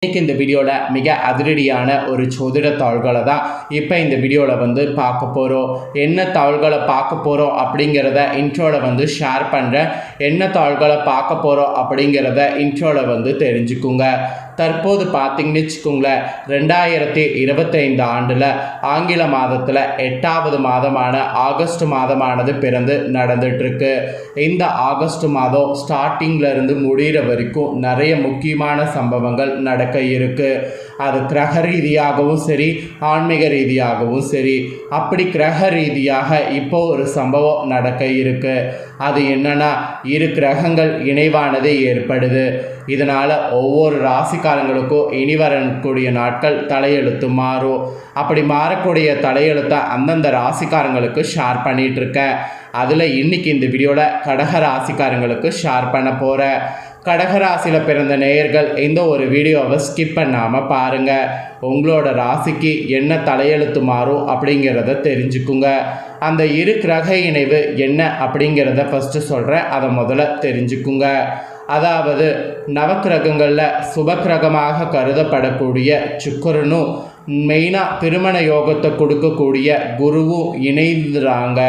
இன்றைக்கி இந்த வீடியோவில் மிக அதிரடியான ஒரு ஜோதிட தாள்களை தான் இப்போ இந்த வீடியோவில் வந்து பார்க்க போகிறோம். என்ன தாள்களை பார்க்க போகிறோம் அப்படிங்கிறத இன்ட்ரோவில் வந்து ஷேர் பண்ணுறேன். என்ன தாள்களை பார்க்க போகிறோம் அப்படிங்கிறத இன்ட்ரோவில் வந்து தெரிஞ்சுக்குங்க. தற்போது பார்த்திங்கன்னு வச்சுக்கோங்களேன், 2025 ஆண்டில் ஆங்கில மாதத்தில் 8வது மாதமான ஆகஸ்ட் மாதமானது பிறந்து நடந்துகிட்ருக்கு. இந்த ஆகஸ்ட் மாதம் ஸ்டார்டிங்கில் முடிகிற வரைக்கும் நிறைய முக்கியமான சம்பவங்கள் நடக்க இருக்கு. அது கிரக ரீதியாகவும் சரி, ஆன்மீக ரீதியாகவும் சரி. அப்படி கிரக ரீதியாக இப்போ ஒரு சம்பவம் நடக்க இருக்கு. அது என்னன்னா, இரு கிரகங்கள் இணைவானது ஏற்படுது. இதனால் ஒவ்வொரு ராசிக்காரங்களுக்கும் இனி வரக்கூடிய நாட்கள் தலையெழுத்து மாறும். அப்படி மாறக்கூடிய தலையெழுத்தை அந்தந்த ராசிக்காரங்களுக்கு ஷேர் பண்ணிகிட்ருக்கேன். அதில் இன்றைக்கி இந்த வீடியோவில் கடக ராசிக்காரங்களுக்கு ஷேர் பண்ண போகிறேன். கடகராசியில் பிறந்த நேயர்கள் இந்த ஒரு வீடியோவை ஸ்கிப் பண்ணாமல் பாருங்கள். உங்களோட ராசிக்கு என்ன தலையெழுத்து மாறும் அப்படிங்கிறத தெரிஞ்சுக்குங்க. அந்த இரு கிரக இணைவு என்ன அப்படிங்கிறத ஃபஸ்ட்டு சொல்கிறேன், அதை முதல்ல தெரிஞ்சுக்குங்க. அதாவது நவக்கிரகங்களில் சுபக்கிரகமாக கருதப்படக்கூடிய சுக்கிரனும் மெயினாக திருமண யோகத்தை கொடுக்கக்கூடிய குருவும் இணைந்துறாங்க.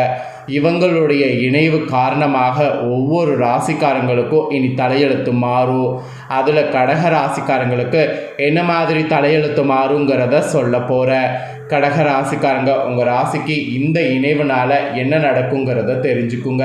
இவங்களுடைய இணைவு காரணமாக ஒவ்வொரு ராசிக்காரங்களுக்கும் இனி தலையெழுத்து மாறும். அதில் கடக ராசிக்காரங்களுக்கு என்ன மாதிரி தலையெழுத்து மாறுங்கிறத சொல்ல போகிறேன். கடக ராசிக்காரங்க, உங்கள் ராசிக்கு இந்த இணைவுனால் என்ன நடக்குங்கிறத தெரிஞ்சுக்குங்க.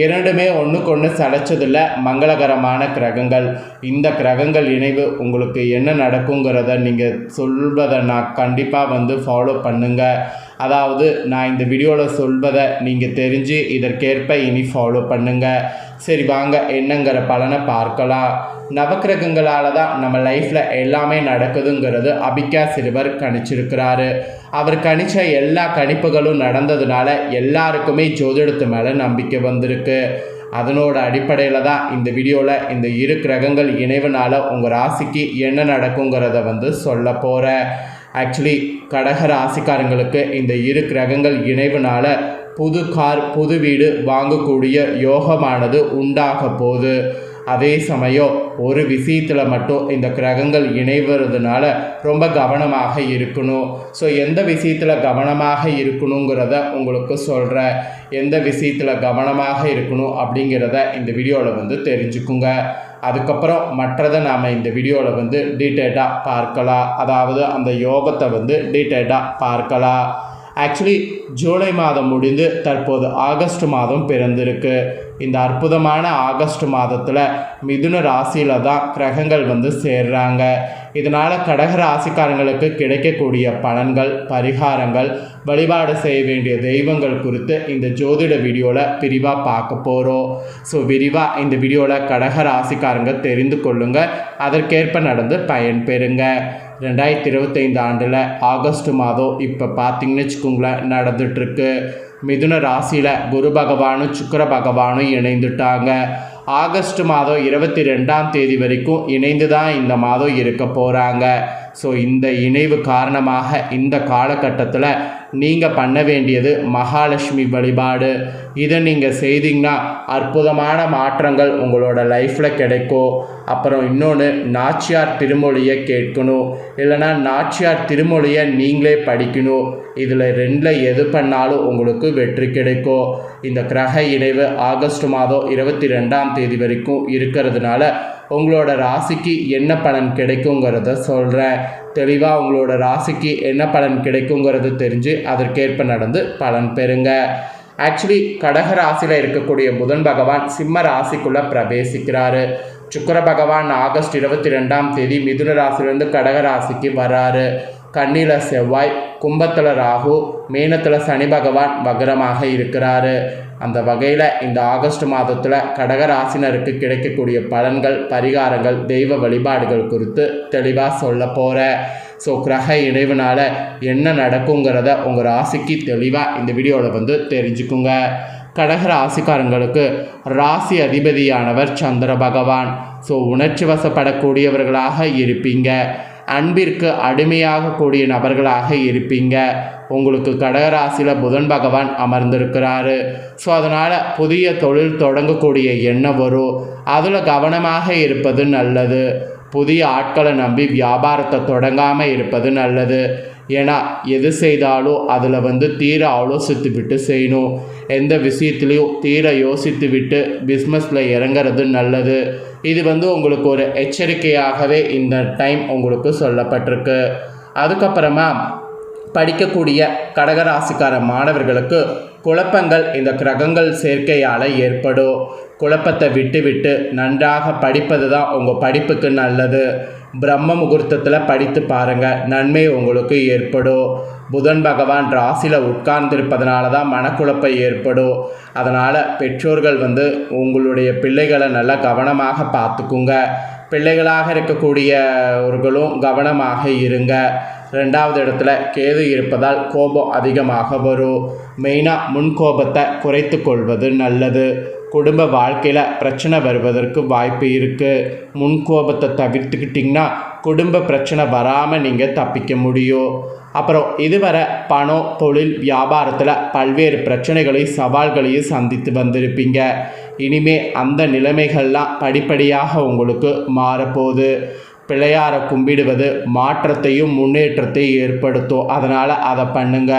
இரண்டுமே ஒன்றுக்கு ஒன்று சளைச்சதில்ல, மங்களகரமான கிரகங்கள். இந்த கிரகங்கள் இணைவு உங்களுக்கு என்ன நடக்குங்கிறத நீங்கள் சொல்வதை நான் கண்டிப்பாக வந்து ஃபாலோ பண்ணுங்கள். அதாவது நான் இந்த வீடியோவில் சொல்வதை நீங்கள் தெரிஞ்சு இதற்கேற்ப இனி ஃபாலோ பண்ணுங்கள். சரி, வாங்க என்னங்கிற பலனை பார்க்கலாம். நவக்கிரகங்களால் தான் நம்ம லைஃப்பில் எல்லாமே நடக்குதுங்கிறது அபிகா சிறுவர் கணிச்சிருக்கிறாரு. அவர் கணிச்ச எல்லா கணிப்புகளும் நடந்ததுனால எல்லாருக்குமே ஜோதிடத்து மேலே நம்பிக்கை வந்திருக்கு. அதனோட அடிப்படையில் தான் இந்த வீடியோவில் இந்த இரு கிரகங்கள் இணைவுனால் உங்கள் ராசிக்கு என்ன நடக்குங்கிறத வந்து சொல்ல போகிறேன். ஆக்சுவலி கடக ராசிக்காரங்களுக்கு இந்த இரு கிரகங்கள் இணைவுனால் புது கார், புது வீடு வாங்கக்கூடிய யோகமானது உண்டாக போகுது. அதே சமயம் ஒரு விஷயத்தில் மட்டும் இந்த கிரகங்கள் இணைவதுனால ரொம்ப கவனமாக இருக்கணும். ஸோ எந்த விஷயத்தில் கவனமாக இருக்கணுங்கிறத உங்களுக்கு சொல்கிறேன். எந்த விஷயத்தில் கவனமாக இருக்கணும் அப்படிங்கிறத இந்த வீடியோவில் வந்து தெரிஞ்சுக்குங்க. அதுக்கப்புறம் மற்றதை நாம் இந்த வீடியோவில் வந்து டீட்டெயிலாக பார்க்கலாம். அதாவது அந்த யோகத்தை வந்து டீட்டெயிலாக பார்க்கலாம். ஆக்சுவலி ஜூலை மாதம் முடிந்து தற்போது ஆகஸ்ட் மாதம் பிறந்திருக்கு. இந்த அற்புதமான ஆகஸ்ட் மாதத்தில் மிதுன ராசியில் தான் கிரகங்கள் வந்து சேர்றாங்க. இதனால் கடக ராசிக்காரங்களுக்கு கிடைக்கக்கூடிய பலன்கள், பரிகாரங்கள், வழிபாடு செய்ய வேண்டிய தெய்வங்கள் குறித்து இந்த ஜோதிட வீடியோவில் விரிவாக பார்க்க போகிறோம். ஸோ விரிவாக இந்த வீடியோவில் கடக ராசிக்காரங்க தெரிந்து கொள்ளுங்க. அதற்கேற்ப நடந்து பயன்பெறுங்க. 2025 ஆண்டில் ஆகஸ்ட் மாதம் இப்போ பார்த்திங்கன்னு வச்சுக்கோங்களேன் நடந்துகிட்ருக்கு. மிதுன ராசியில் குரு பகவானும் சுக்கிர பகவானும் இணைந்துட்டாங்க. ஆகஸ்ட் மாதம் 22ஆம் தேதி வரைக்கும் இணைந்து தான் இந்த மாதம் இருக்க போகிறாங்க. ஸோ இந்த இணைவு காரணமாக இந்த காலகட்டத்தில் நீங்கள் பண்ண வேண்டியது மகாலட்சுமி வழிபாடு. இதை நீங்கள் செய்தீங்கன்னா அற்புதமான மாற்றங்கள் உங்களோட லைஃப்பில் கிடைக்கும். அப்புறம் இன்னொன்று, நாச்சியார் திருமொழியை கேட்கணும், இல்லைனா நாச்சியார் திருமொழியை நீங்களே படிக்கணும். இதில் ரெண்டில் எது பண்ணாலும் உங்களுக்கு வெற்றி கிடைக்கும். இந்த கிரக இணைவு ஆகஸ்ட் மாதம் 22ஆம் தேதி வரைக்கும் இருக்கிறதுனால உங்களோட ராசிக்கு என்ன பலன் கிடைக்குங்கிறத சொல்கிறேன். தெளிவாக உங்களோட ராசிக்கு என்ன பலன் கிடைக்குங்கிறது தெரிஞ்சு அதற்கேற்ப நடந்து பலன் பெறுங்க. ஆக்சுவலி கடக ராசியில் இருக்கக்கூடிய புதன் பகவான் சிம்ம ராசிக்குள்ளே பிரவேசிக்கிறாரு. சுக்கிர பகவான் ஆகஸ்ட் 22ஆம் தேதி மிதுன ராசிலேருந்து கடக ராசிக்கு வராரு. கன்னியில் செவ்வாய், கும்பத்தில் ராகு, மீனத்தில் சனி பகவான் வக்ரமாக இருக்கிறாரு. அந்த வகையில் இந்த ஆகஸ்ட் மாதத்தில் கடக ராசினருக்கு கிடைக்கக்கூடிய பலன்கள், பரிகாரங்கள், தெய்வ வழிபாடுகள் குறித்து தெளிவாக சொல்ல போகிறேன். ஸோ கிரக இணைவுனால் என்ன நடக்குங்கிறத உங்கள் ராசிக்கு தெளிவாக இந்த வீடியோவில் வந்து தெரிஞ்சுக்குங்க. கடக ராசிக்காரங்களுக்கு ராசி அதிபதியானவர் சந்திர பகவான். ஸோ உணர்ச்சி வசப்படக்கூடியவர்களாக இருப்பீங்க. அன்பிற்கு அடிமையாக கூடிய நபர்களாக இருப்பீங்க. உங்களுக்கு கடகராசியில் புதன் பகவான் அமர்ந்திருக்கிறாரு. ஸோ அதனால் புதிய தொழில் தொடங்கக்கூடிய எண்ணம் வரும். அதில் கவனமாக இருப்பது நல்லது. புதிய ஆட்களை நம்பி வியாபாரத்தை தொடங்காமல் இருப்பது நல்லது. ஏன்னா எது செய்தாலும் அதில் தீர ஆலோசித்து விட்டு செய்யணும். எந்த விஷயத்துலையும் தீர யோசித்து விட்டு பிஸ்னஸில் இறங்கிறது நல்லது. இது உங்களுக்கு ஒரு எச்சரிக்கையாகவே இந்த டைம் உங்களுக்கு சொல்லப்பட்டிருக்கு. அதுக்கப்புறமா படிக்கக்கூடிய கடகராசிக்கார மாணவர்களுக்கு குழப்பங்கள் இந்த கிரகங்கள் சேர்க்கையால் ஏற்படும். குழப்பத்தை விட்டு நன்றாக படிப்பது தான் உங்கள் படிப்புக்கு நல்லது. பிரம்ம முகூர்த்தத்தில் படித்து பாருங்கள், நன்மை உங்களுக்கு ஏற்படும். புதன் பகவான் ராசியில் உட்கார்ந்திருப்பதனால தான் மனக்குழப்பம் ஏற்படும். அதனால் பெற்றோர்கள் உங்களுடைய பிள்ளைகளை நல்லா கவனமாக பார்த்துக்குங்க. பிள்ளைகளாக இருக்கக்கூடியவர்களும் கவனமாக இருங்க. 2வது இடத்துல கேது இருப்பதால் கோபம் அதிகமாக வரும். மெயினாக முன்கோபத்தை குறைத்து கொள்வது நல்லது. குடும்ப வாழ்க்கையில் பிரச்சனை வருவதற்கு வாய்ப்பு இருக்குது. முன்கோபத்தை தவிர்த்துக்கிட்டிங்கன்னா குடும்ப பிரச்சனை வராமல் நீங்கள் தப்பிக்க முடியும். அப்புறம் இதுவரை பணம், தொழில், வியாபாரத்தில் பல்வேறு பிரச்சனைகளையும் சவால்களையும் சந்தித்து வந்திருப்பீங்க. இனிமே அந்த நிலைமைகள்லாம் படிப்படியாக உங்களுக்கு மாறப்போகுது. பிள்ளையாரை கும்பிடுவது மாற்றத்தையும் முன்னேற்றத்தையும் ஏற்படுத்தும். அதனால் அதை பண்ணுங்க.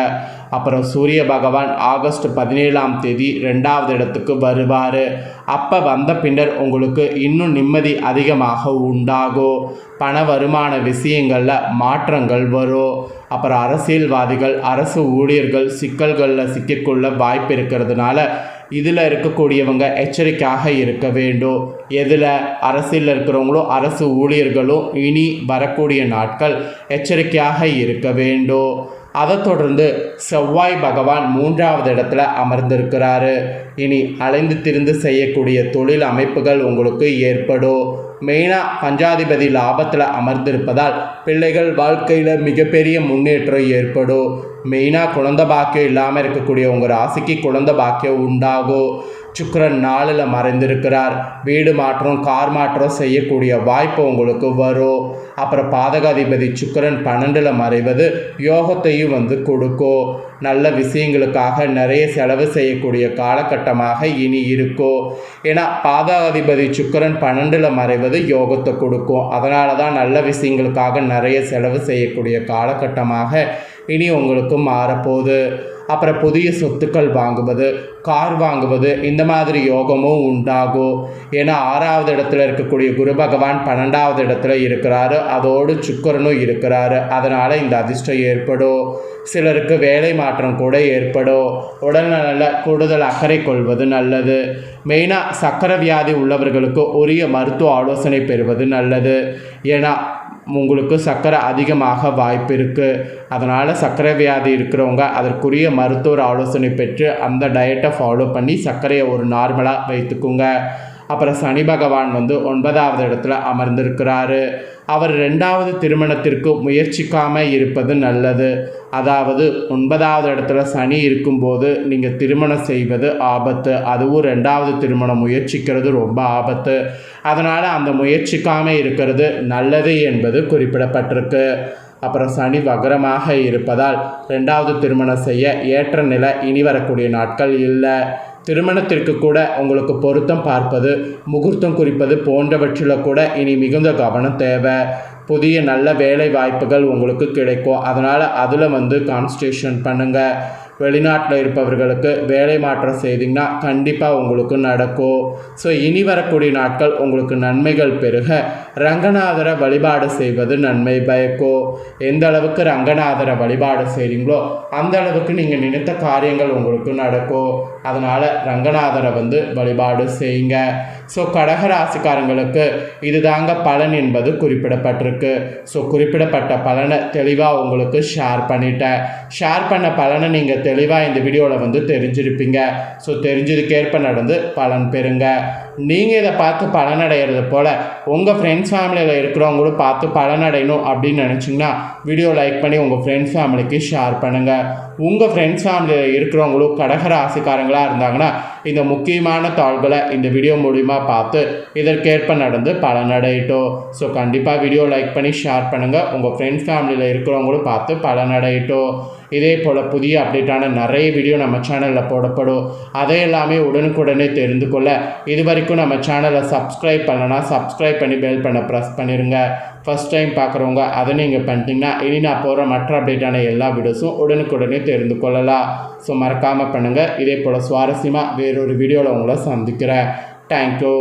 அப்புறம் சூரிய பகவான் ஆகஸ்ட் 17ஆம் தேதி 2வது இடத்துக்கு வருவார். அப்போ வந்த பின்னர் உங்களுக்கு இன்னும் நிம்மதி அதிகமாக உண்டாகும். பண வருமான விஷயங்களில் மாற்றங்கள் வரும். அப்புறம் அரசியல்வாதிகள், அரசு ஊழியர்கள் சிக்கல்களில் சிக்கிக்கொள்ள வாய்ப்பு இருக்கிறதுனால இதில் இருக்கக்கூடியவங்க எச்சரிக்கையாக இருக்க வேண்டும். எதில் அரசியலில் இருக்கிறவங்களும் அரசு ஊழியர்களும் இனி வரக்கூடிய நாட்கள் எச்சரிக்கையாக இருக்க வேண்டும். அதை தொடர்ந்து செவ்வாய் பகவான் 3வது இடத்துல அமர்ந்திருக்கிறாரு. இனி அலைந்து திரிந்து செய்யக்கூடிய தொழில் அமைப்புகள் உங்களுக்கு ஏற்படும். மெயினாக பஞ்சாதிபதி லாபத்தில் அமர்ந்திருப்பதால் பிள்ளைகள் வாழ்க்கையில் மிகப்பெரிய முன்னேற்றம் ஏற்படும். மெயினாக குழந்தை பாக்கியம் இல்லாமல் இருக்கக்கூடிய உங்கள் ராசிக்கு குழந்தை பாக்கியம் உண்டாகும். சுக்கிரன் 4ல் மறைந்திருக்கிறார். வீடு மாற்றம், கார் மாற்றம் செய்யக்கூடிய வாய்ப்பு உங்களுக்கு வரும். அப்புறம் பாதகாதிபதி சுக்கிரன் 12ல் மறைவது யோகத்தையும் கொடுக்கும். நல்ல விஷயங்களுக்காக நிறைய செலவு செய்யக்கூடிய காலகட்டமாக இனி இருக்கும். ஏன்னா பாதகாதிபதி சுக்கிரன் 12ல் மறைவது யோகத்தை கொடுக்கும். அதனால தான் நல்ல விஷயங்களுக்காக நிறைய செலவு செய்யக்கூடிய காலகட்டமாக இனி உங்களுக்கு மாறப்போகுது. அப்புறம் புதிய சொத்துக்கள் வாங்குவது, கார் வாங்குவது, இந்த மாதிரி யோகமும் உண்டாகும். ஏன்னா 6வது இடத்துல இருக்கக்கூடிய குரு பகவான் 12வது இடத்துல இருக்கிறாரு. அதோடு சுக்கிரனும் இருக்கிறாரு. அதனால் இந்த அதிர்ஷ்டம் ஏற்படும். சிலருக்கு வேலை மாற்றம் கூட ஏற்படும். உடல்நலில் கூடுதல் அக்கறை கொள்வது நல்லது. மெயினாக சக்கரை வியாதி உள்ளவர்களுக்கு உரிய மருத்துவ ஆலோசனை பெறுவது நல்லது. ஏன்னா உங்களுக்கு சர்க்கரை அதிகமாக வாய்ப்பு இருக்குது. அதனால் சர்க்கரை வியாதி இருக்கிறவங்க அதற்குரிய மருத்துவர் ஆலோசனை பெற்று அந்த டயட்டை ஃபாலோ பண்ணி சர்க்கரையை ஒரு நார்மலாக வைத்துக்குங்க. அப்புறம் சனி பகவான் 9வது இடத்துல அமர்ந்திருக்கிறாரு. அவர் 2வது திருமணத்திற்கு முயற்சிக்காமல் இருப்பது நல்லது. அதாவது 9வது இடத்துல சனி இருக்கும்போது நீங்கள் திருமணம் செய்வது ஆபத்து. அதுவும் 2வது திருமணம் முயற்சிக்கிறது ரொம்ப ஆபத்து. அதனால் அந்த முயற்சிக்காமல் இருக்கிறது நல்லது என்பது குறிப்பிடப்பட்டிருக்கு. அப்புறம் சனி வக்ரமாக இருப்பதால் 2வது திருமணம் செய்ய ஏற்ற நிலை இனி வரக்கூடிய நாட்கள் இல்லை. திருமணத்திற்கு கூட உங்களுக்கு பொருத்தம் பார்ப்பது, முகூர்த்தம் குறிப்பது போன்றவற்றில் கூட இனி மிகுந்த கவனம் தேவை. புதிய நல்ல வேலை வாய்ப்புகள் உங்களுக்கு கிடைக்கும். அதனால் அதில் கான்சன்ட்ரேஷன் பண்ணுங்கள். வெளிநாட்டில் இருப்பவர்களுக்கு வேலை மாற்றம் செய்திங்கன்னா கண்டிப்பாக உங்களுக்கு நடக்கும். ஸோ இனி வரக்கூடிய நாட்கள் உங்களுக்கு நன்மைகள் பெருக ரங்கநாதரை வழிபாடு செய்வது நன்மை பயக்கும். எந்த அளவுக்கு ரங்கநாதரை வழிபாடு செய்கிறீங்களோ அந்த அளவுக்கு நீங்கள் நினைத்த காரியங்கள் உங்களுக்கு நடக்கும். அதனால் ரங்கநாதரை வழிபாடு செய்யுங்க. ஸோ கடகராசிக்காரங்களுக்கு இதுதாங்க பலன் என்பது குறிப்பிடப்பட்டிருக்கு. ஸோ குறிப்பிடப்பட்ட பலனை தெளிவாக உங்களுக்கு ஷேர் பண்ணிட்டேன். ஷேர் பண்ண பலனை நீங்கள் தெளிவாக இந்த வீடியோவில் தெரிஞ்சிருப்பீங்க. ஸோ தெரிஞ்சதுக்கேற்ப நடந்து பலன் பெறுங்க. நீங்கள் இதை பார்த்து பலனடைகிறது போல் உங்கள் ஃப்ரெண்ட்ஸ் ஃபேமிலியில் இருக்கிறவங்களும் பார்த்து பலனடையணும் அப்படின்னு நினச்சிங்கன்னா வீடியோ லைக் பண்ணி உங்கள் ஃப்ரெண்ட்ஸ் ஃபேமிலிக்கு ஷேர் பண்ணுங்கள். உங்கள் ஃப்ரெண்ட்ஸ் ஃபேமிலியில் இருக்கிறவங்களும் கடகராசிக்காரங்களாக இருந்தாங்கன்னா இந்த முக்கியமான தாள்களை இந்த வீடியோ மூலிமா பார்த்து இதற்கேற்ப நடந்து பலனடையட்டும். ஸோ கண்டிப்பாக வீடியோ லைக் பண்ணி ஷேர் பண்ணுங்கள். உங்கள் ஃப்ரெண்ட்ஸ் ஃபேமிலியில் இருக்கிறவங்களும் பார்த்து பலனடையட்டும். இதே போல் புதிய அப்டேட்டான நிறைய வீடியோ நம்ம சேனலில் போடப்படும். அதை எல்லாமே உடனுக்குடனே தெரிந்து கொள்ள இது வரைக்கும் நம்ம சேனலை சப்ஸ்கிரைப் பண்ணலன்னா சப்ஸ்கிரைப் பண்ணி பெல் பண்ண ப்ரெஸ் பண்ணிடுங்க. ஃபஸ்ட் டைம் பார்க்குறவங்க அதை நீங்கள் பண்ணிட்டீங்கன்னா இனி நான் போகிற மற்ற அப்டேட்டான எல்லா வீடியோஸும் உடனுக்குடனே தெரிந்து கொள்ளலாம். ஸோ மறக்காமல் பண்ணுங்கள். இதே போல் சுவாரஸ்யமாக வேறொரு வீடியோவில் உங்களை சந்திக்கிறேன். தேங்க்யூ.